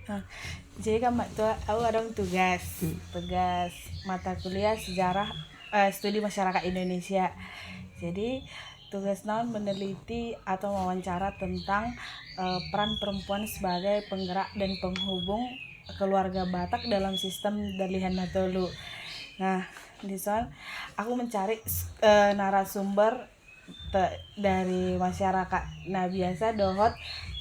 Nah, jadi kan Mak Tua, aku ada tugas mata kuliah sejarah studi masyarakat Indonesia. Jadi tugas naon meneliti atau wawancara tentang peran perempuan sebagai penggerak dan penghubung keluarga Batak dalam sistem Dalihan Natolu. Nah, di sana aku mencari narasumber dari masyarakat. Nah, biasa dohot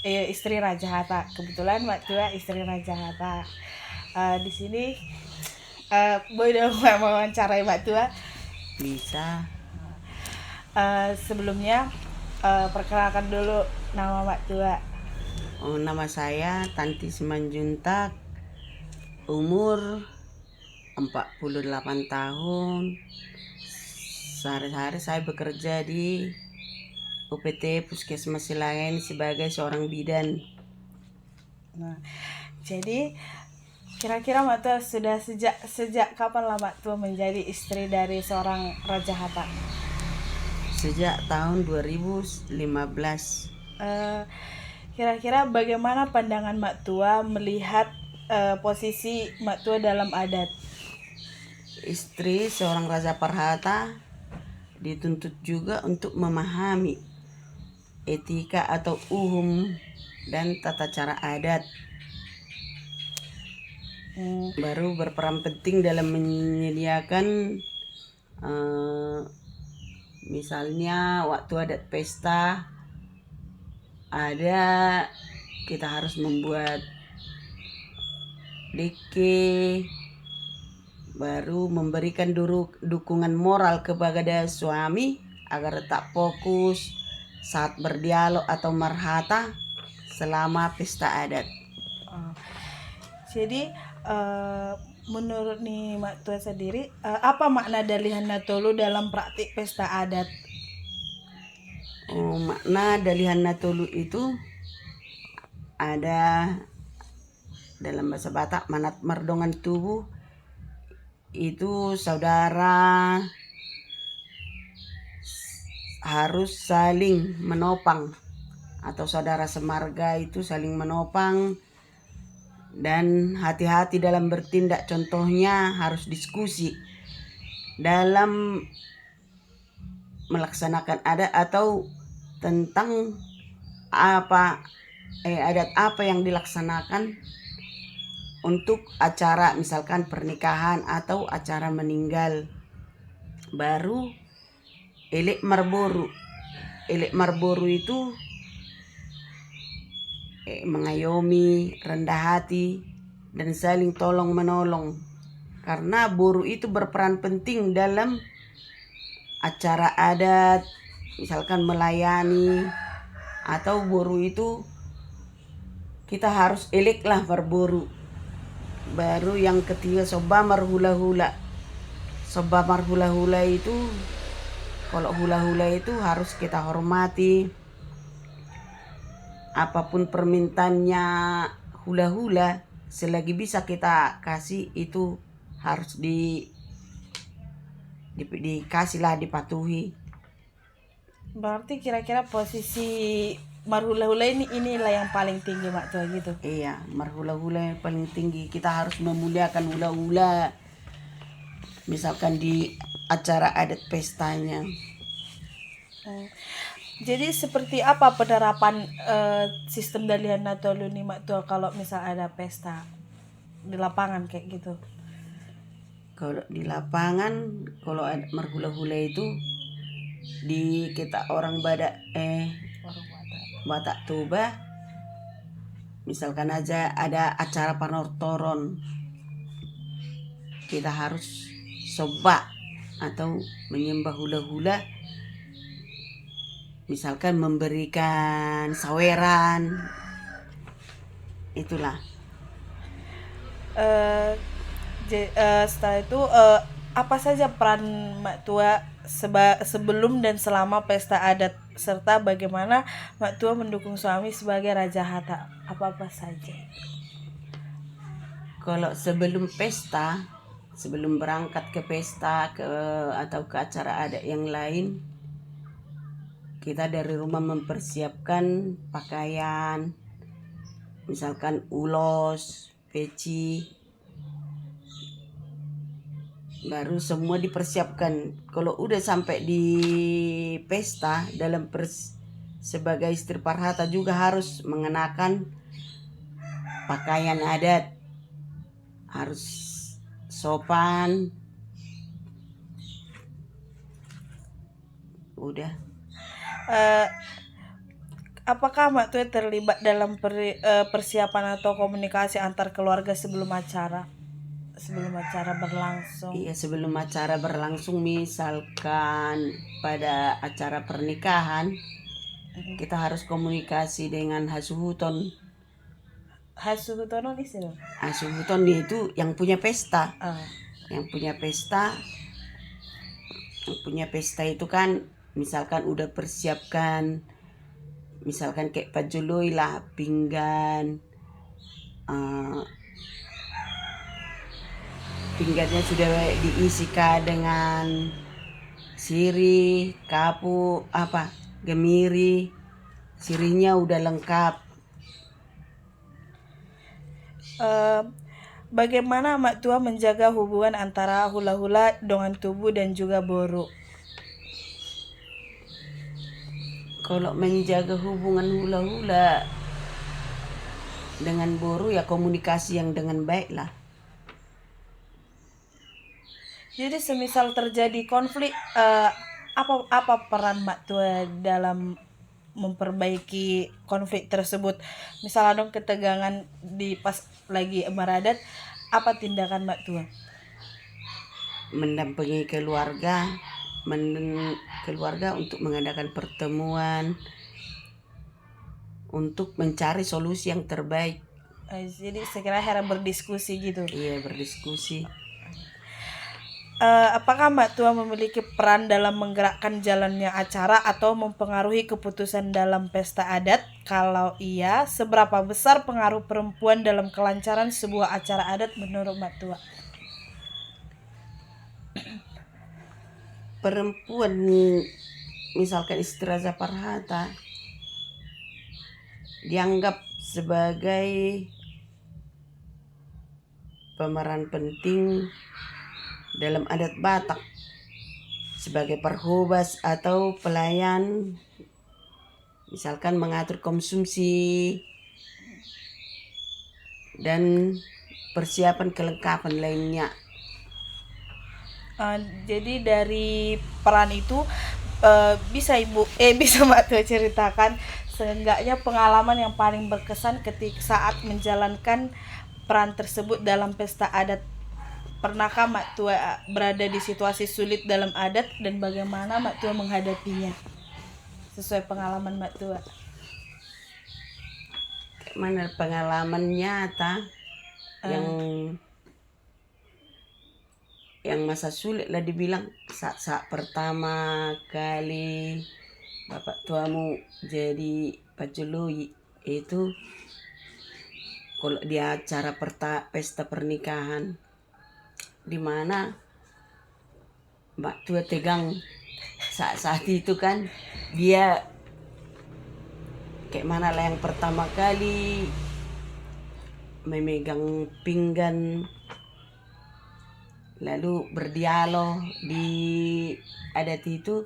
istri Raja Hatta. Kebetulan Mbak Tua istri Raja Hatta. Di sini Boy udah mau wawancarai Mbak Tua. Bisa. Sebelumnya perkenalkan dulu nama Mbak Tua. Nama saya Tanti Simanjuntak, umur 48 tahun. Sehari-hari saya bekerja di UPT Puskesmas Silangan sebagai seorang bidan. Nah, jadi kira-kira Mbak Tua sudah sejak kapan lah Mbak Tua menjadi istri dari seorang Raja Hatta? Sejak tahun 2015. Kira-kira bagaimana pandangan Mbak Tua melihat posisi Mbak Tua dalam adat? Istri seorang Raja Parhata dituntut juga untuk memahami etika atau dan tata cara adat. Baru berperan penting dalam menyediakan misalnya waktu adat pesta ada, kita harus membuat deke, baru memberikan dukungan moral kepada suami agar tetap fokus saat berdialog atau merhata selama pesta adat. Jadi menurut nih Mbak Tua sendiri, apa makna Dalihan Natolu dalam praktik pesta adat? Makna Dalihan Natolu itu ada dalam bahasa Batak, manat merdongan tubuh itu saudara harus saling menopang, atau saudara semarga itu saling menopang dan hati-hati dalam bertindak. Contohnya harus diskusi dalam melaksanakan adat atau tentang adat apa yang dilaksanakan untuk acara misalkan pernikahan atau acara meninggal. Baru elek marboru. Elek marboru itu mengayomi, rendah hati, dan saling tolong menolong. Karena boru itu berperan penting dalam acara adat, misalkan melayani, atau boru itu kita harus elek lah berboru. Baru yang ketiga sobamar hula-hula. Sobamar hula-hula itu, kalau hula-hula itu harus kita hormati. Apapun permintaannya hula-hula, selagi bisa kita kasih itu harus dikasih lah, dipatuhi. Berarti kira-kira posisi marhula-hula inilah yang paling tinggi Mbak Tua gitu. Iya, marhula-hula yang paling tinggi. Kita harus memuliakan hula-hula. Misalkan di acara adat pestanya. Jadi seperti apa penerapan sistem Dalihan Natolu nih Mbak Tua kalau misal ada pesta di lapangan kayak gitu? Kalau di lapangan, kalau ada marhula-hula itu di kita orang Batak Toba, misalkan aja ada acara panortoron, kita harus soba atau menyembah hula-hula, misalkan memberikan saweran, itulah. Setelah itu apa saja peran Mbak Tua sebelum dan selama pesta adat, serta bagaimana Mbak Tua mendukung suami sebagai Raja Hatta, apa-apa saja? Kalau sebelum pesta, sebelum berangkat ke pesta atau ke acara adat yang lain, kita dari rumah mempersiapkan pakaian, misalkan ulos, peci, baru semua dipersiapkan. Kalau udah sampai di pesta, sebagai istri Parhata juga harus mengenakan pakaian adat, harus sopan. Udah. Eh, apakah Mak Tue terlibat dalam persiapan atau komunikasi antar keluarga sebelum acara berlangsung? Iya, sebelum acara berlangsung, misalkan pada acara pernikahan, kita harus komunikasi dengan Hasuhuton. Hasuhutono istilah. Hasuhuton itu yang punya pesta. Ah. Yang punya pesta itu kan misalkan udah persiapkan, misalkan kayak pajului lah, pinggan, pinggannya sudah diisikan dengan sirih, kapu, gemiri, sirihnya udah lengkap. Bagaimana Mak Tua menjaga hubungan antara hula-hula dengan tubuh dan juga boru? Kalau menjaga hubungan hula-hula dengan boru ya komunikasi yang dengan baik lah. Jadi semisal terjadi konflik, apa peran Mak Tua dalam memperbaiki konflik tersebut? Misalnya dong ketegangan di pas lagi meradat, apa tindakan Mak Tua? Mendampingi keluarga untuk mengadakan pertemuan untuk mencari solusi yang terbaik. Jadi sekira hera berdiskusi gitu. Iya, berdiskusi. Apakah Mak Tua memiliki peran dalam menggerakkan jalannya acara atau mempengaruhi keputusan dalam pesta adat? Kalau iya, seberapa besar pengaruh perempuan dalam kelancaran sebuah acara adat menurut Mak Tua? Perempuan, misalkan istri Raja Parhata, dianggap sebagai pemeran penting dalam adat Batak, sebagai perhubas atau pelayan, misalkan mengatur konsumsi dan persiapan kelengkapan lainnya. Jadi dari peran itu bisa Mak Tua ceritakan seenggaknya pengalaman yang paling berkesan ketika saat menjalankan peran tersebut dalam pesta adat. Pernahkah Mak Tua berada di situasi sulit dalam adat dan bagaimana Mak Tua menghadapinya sesuai pengalaman Mak Tua? Mana pengalaman nyata yang masa sulit lah dibilang saat pertama kali bapak tuamu jadi pajului itu, kalau di acara pesta pernikahan di mana Mbak Tua tegang saat itu kan, dia kayak mana lah yang pertama kali memegang pinggan lalu berdialog di adat itu,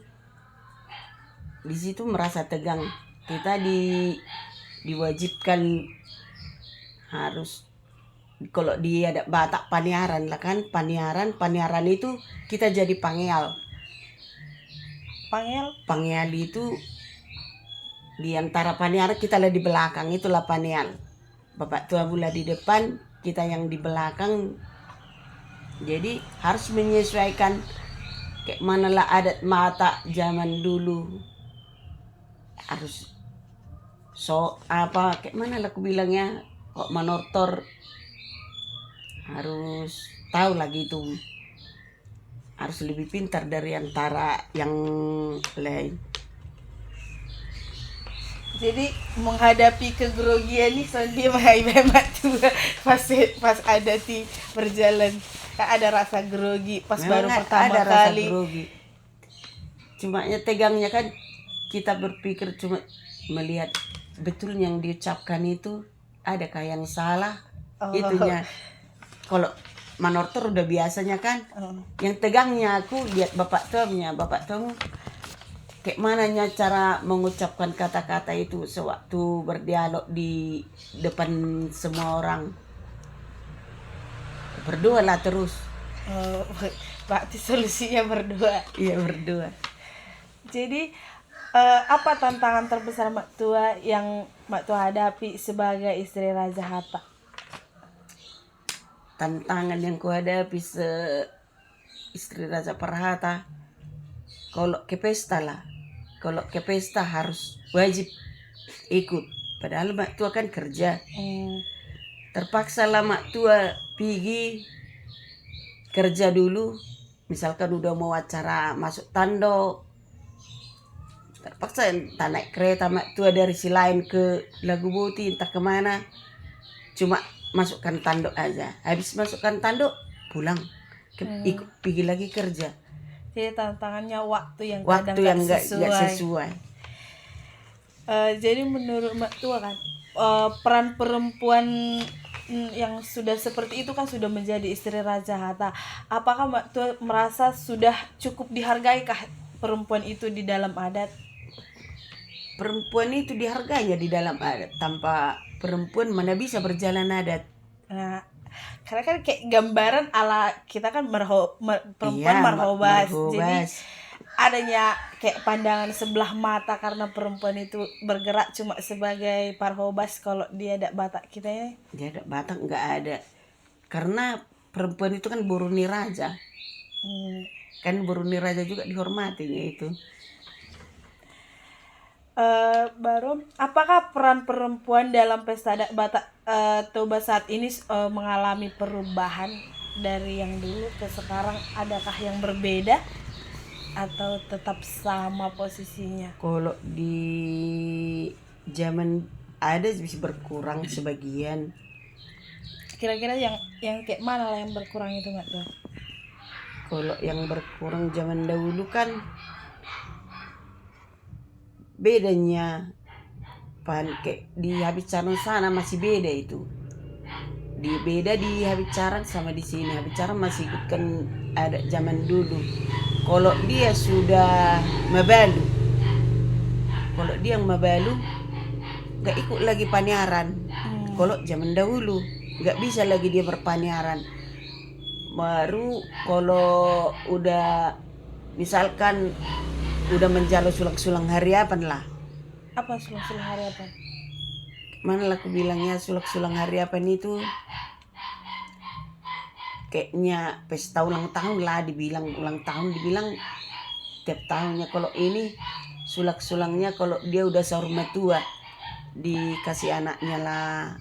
di situ merasa tegang. Kita diwajibkan harus, kalau di adat Batak paniaran lah kan, paniaran itu kita jadi pangeal itu di antara paniaran, kita lah di belakang, itulah panial. Bapak tua bula di depan, kita yang di belakang. Jadi harus menyesuaikan kayak mana lah adat mata zaman dulu, harus kayak mana lah aku bilangnya, kok manortor, harus tahu lagi itu, harus lebih pintar dari antara yang lain. Jadi menghadapi kegrogian nih dia Mak Tua pas ada di berjalan, kan ada rasa grogi pas Memang baru pertama ada kali. rasa grogi. Cuma tegangnya kan kita berpikir cuma melihat betul yang diucapkan itu adakah yang salah Oh. itunya. Kalau manortor udah biasanya kan, Oh. yang tegangnya aku lihat bapak tuamu kayak mananya cara mengucapkan kata-kata itu sewaktu berdialog di depan semua orang. Berdoa lah terus. Oh, berarti solusinya berdua. Iya, berdoa. Jadi apa tantangan terbesar Mak Tua yang Mak Tua hadapi sebagai istri Raja Hatta? Tantangan yang kuhadapi istri Raja Perhata, kalau ke pesta lah, kalau ke pesta harus wajib ikut, padahal mak tua kan kerja. Terpaksa lah mak tua pergi kerja dulu, misalkan udah mau acara masuk tandok, terpaksa entah naik kereta mak tua dari Silain ke Lagu Boti entah kemana, cuma masukkan tanduk aja, habis masukkan tanduk pulang ikut pergi lagi kerja. Jadi tantangannya waktu yang Waktu kadang yang nggak nggak sesuai. Jadi menurut Mak Tua kan peran perempuan yang sudah seperti itu kan sudah menjadi istri Raja Hatta. Apakah Mak Tua merasa sudah cukup dihargaikah perempuan itu di dalam adat? Perempuan itu dihargainya di dalam adat. Tanpa perempuan mana bisa berjalan adat. Nah, karena kan kayak gambaran ala kita kan perempuan Iya, marhobas. Jadi marhobas. adanya kayak pandangan sebelah mata karena perempuan itu bergerak cuma sebagai parhobas, kalau dia ada batak kita ya. Dia ada Batak nggak ada. Karena perempuan itu kan buruni raja. Kan buruni raja juga dihormatinya itu. Baru apakah peran perempuan dalam pesta adat Batak Toba saat ini mengalami perubahan dari yang dulu ke sekarang? Adakah yang berbeda atau tetap sama posisinya? Kalau di zaman ada bisa berkurang sebagian. Kira-kira yang kayak mana lah yang berkurang itu nggak tuh? Kalau yang berkurang zaman dahulu kan bedanya kayak di Habis-Caran sana masih beda itu. Beda di Habis-Caran sama di sini. Habis-Caran masih ikutkan ada zaman dulu. Kalau dia sudah mabalu, kalau dia mabalu nggak ikut lagi paniaran. Kalau zaman dahulu nggak bisa lagi dia berpaniaran. Baru kalau udah misalkan udah menjalo sulak-sulang hari apa lah. Apa sulak-sulang hari apa? Mana lah aku bilangnya sulak-sulang hari apa itu? Kayaknya pesta ulang tahun lah, dibilang ulang tahun, dibilang tiap tahunnya. Kalau ini sulak-sulangnya kalau dia udah sahur tua dikasih anaknya lah,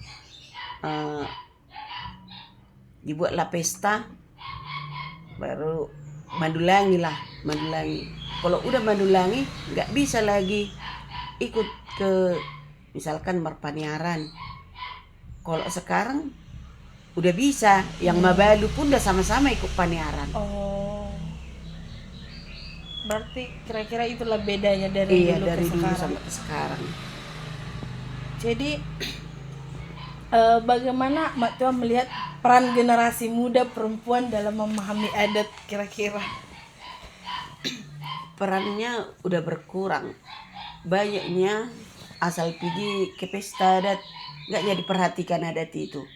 dibuatlah pesta, baru mandulangi. Kalau udah mandulangi nggak bisa lagi ikut ke misalkan berpaniaran. Kalau sekarang udah bisa, yang mabalu pun udah sama-sama ikut paniaran. Oh, berarti kira-kira itulah bedanya dari Iya, dulu dari ke dulu sekarang. sampai ke sekarang. Jadi bagaimana Mak Tua melihat peran generasi muda perempuan dalam memahami adat kira-kira? Perannya udah berkurang. Banyaknya asal pergi ke pesta adat nggak jadi perhatikan adat itu.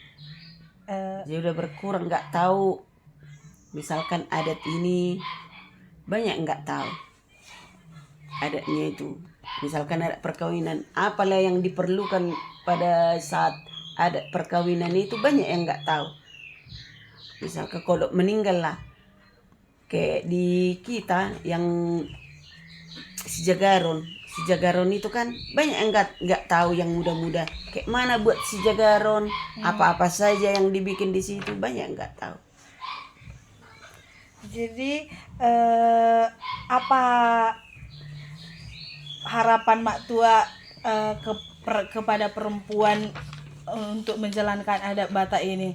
Jadi udah berkurang, nggak tahu misalkan adat ini, banyak nggak tahu adatnya itu. Misalkan ada perkawinan, apalah yang diperlukan pada saat ada perkawinan itu banyak yang nggak tahu. Misalkan kalau meninggal lah, kayak di kita yang Sijagaron itu kan banyak yang nggak tahu, yang muda-muda kayak mana buat Sijagaron, apa-apa saja yang dibikin di situ banyak yang nggak tahu. Jadi apa harapan Mak Tua kepada perempuan untuk menjalankan adat Batak ini,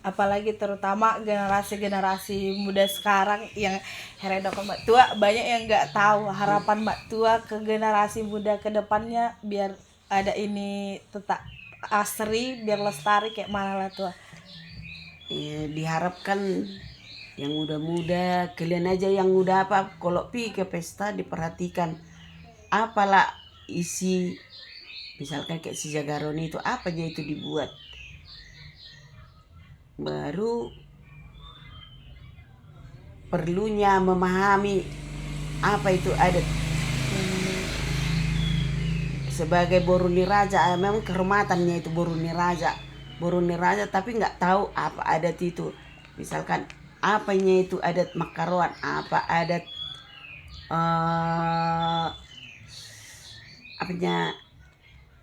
apalagi terutama generasi muda sekarang yang heredok Mak Tua banyak yang nggak tahu. Harapan Mak Tua ke generasi muda ke depannya biar ada ini tetap asri biar lestari kayak mana lah tua? Ya, diharapkan yang muda-muda, kalian aja yang muda apa, kalau pi ke pesta diperhatikan apalah isi, misalkan kayak si jagaroni itu apa aja itu dibuat, baru perlunya memahami apa itu adat. Sebagai boruni raja, memang kehormatannya itu boruni raja, tapi nggak tahu apa adat itu. Misalkan apanya itu adat makaruan, apa adat apanya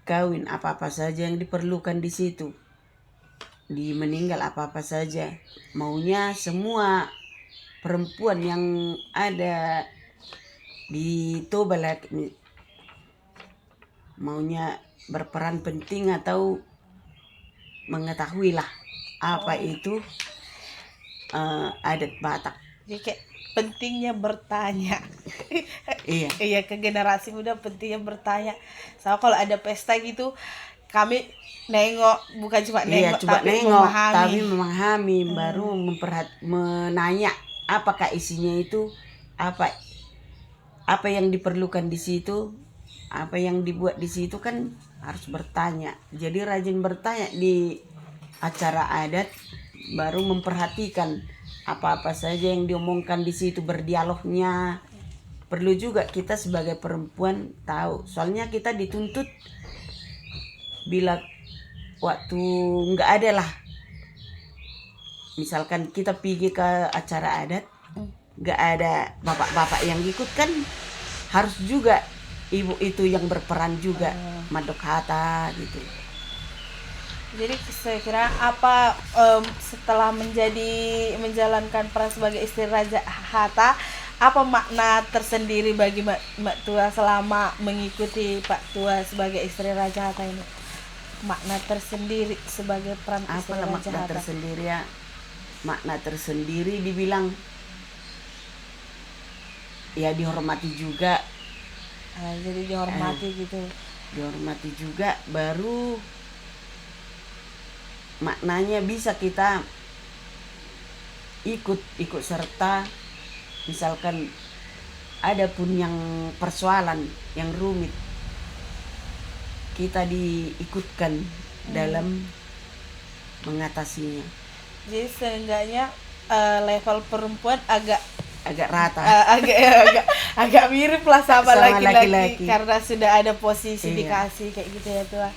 kawin, apa saja yang diperlukan di situ, di meninggal apa saja. Maunya semua perempuan yang ada di Toba maunya berperan penting atau mengetahui lah apa itu adat Batak. Jadi kayak pentingnya bertanya. Iya. Iya, ke generasi muda pentingnya bertanya. Sama kalau ada pesta gitu, kami nengok, bukan cuma nengok, coba tapi nengok, memahami. tapi memahami, baru menanya apakah isinya itu, apa yang diperlukan di situ, apa yang dibuat di situ, kan harus bertanya. Jadi rajin bertanya di acara adat, baru memperhatikan apa saja yang diomongkan di situ, berdialognya. Perlu juga kita sebagai perempuan tahu, soalnya kita dituntut bila waktu nggak ada lah, misalkan kita pergi ke acara adat nggak ada bapak-bapak yang ikut, kan harus juga ibu itu yang berperan juga, madok hata gitu. Jadi saya kira apa setelah menjalankan peran sebagai istri Raja Hatta, apa makna tersendiri bagi Mbak Tua selama mengikuti Pak Tua sebagai istri Raja Hatta ini? Makna tersendiri sebagai peran istri Apalah Raja makna Hatta? tersendiri ya? Makna tersendiri dibilang ya dihormati juga. Jadi dihormati gitu. Dihormati juga, baru maknanya bisa kita ikut serta. Misalkan ada pun yang persoalan yang rumit, kita diikutkan dalam mengatasinya. Jadi seenggaknya level perempuan agak Rata. agak mirip lah sama Sama laki-laki laki-laki. karena sudah ada posisi Iya. dikasih kayak gitu ya Tua.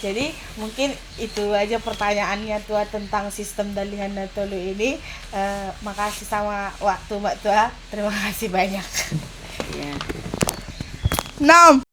Jadi mungkin itu aja pertanyaannya Tua tentang sistem Dalihan Natolu ini. Makasih sama waktu Mbak Tua. Terima kasih banyak. Ya. 6